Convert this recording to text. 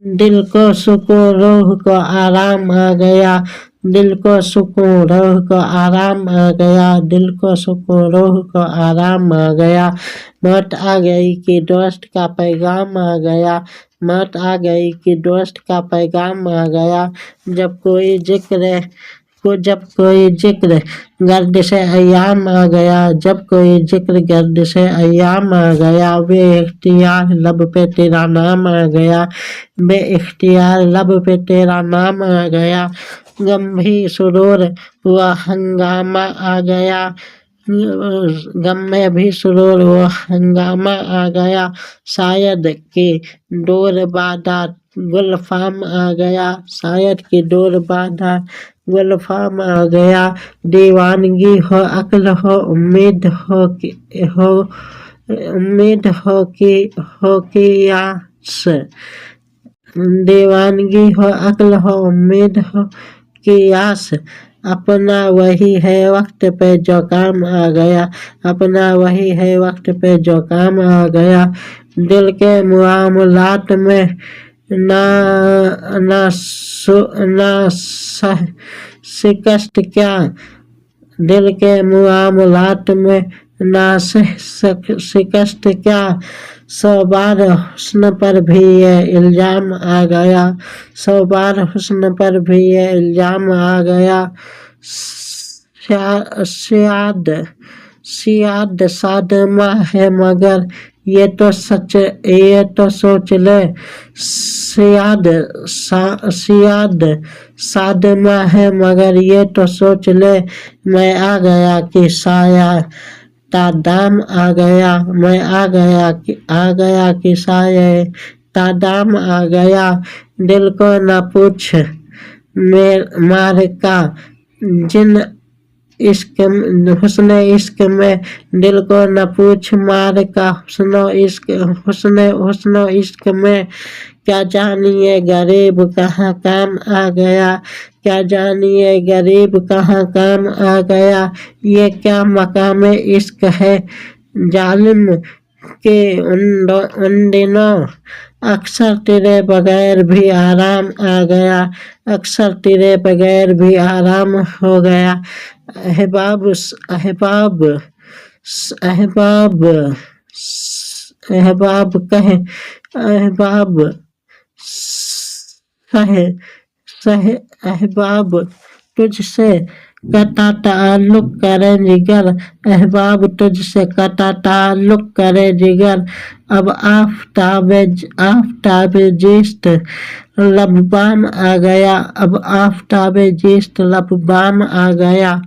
दिल को सुकून रूह को आराम आ गया, दिल को सुकून रूह को आराम आ गया, दिल को सुकून रूह को आराम आ गया। मौत आ गई कि दोस्त का पैगाम आ गया, मौत आ गई कि दोस्त का पैगाम आ गया। जब कोई जिक्र गर्दिश अय्याम आ गया, जब कोई जिक्र गर्दिश अय्याम आ गया। बेइख्तियार लब पे तेरा नाम आ गया, बेइख्तियार लब पे तेरा नाम आ गया। गम भी सुरूर हुआ हंगामा आ गया, गम में भी सुरूर हुआ हंगामा आ गया। शायद कि डोर बाधा गुलफाम आ गया, शायद कि डोर बाधा गुलफाम आ गया। दीवानगी हो अक्ल हो उम्मीद हो कि यास, दीवानगी हो अक्ल हो उम्मीद हो कि यास। अपना वही है वक्त पे जो काम आ गया, अपना वही है वक्त पे जो काम आ गया। दिल के मुआमलात में ना शिकस्त क्या, दिल के मुआमलात में ना शिकस्त क्या। 100 बार हुस्न पर भी ये इल्जाम आ गया, 100 बार हुस्न पर भी ये इल्जाम आ गया। शायद सादमा है मगर ये तो सोच ले। शायद सादमा है मगर ये तो सोच ले। मैं आ गया कि साया तादाम आ गया, मैं आ गया कि साया तादाम आ गया। दिल को न पूछ मार का जिन हुस्न इश्क में, दिल को न पूछ मार का हुस्न इश्क में। क्या जानिए गरीब कहाँ काम आ गया, क्या जानिए गरीब कहाँ काम आ गया। ये क्या मकाम इश्क है जालिम के उन दिनों। अक्सर तेरे बगैर भी आराम आ गया, अक्सर तेरे बगैर भी आराम हो गया। अहबाब अहबाब अहबाब अहबाब कहे अहबाब सहे अहबाब तुझसे कटा ताल्लुक करे जिगर, अहबाब तुझसे कटा ताल्लुक करे जिगर। अब आफ़ताबे जिस्त लबबाम आ गया, अब आफ़ताबे जिस्त लबबाम आ गया।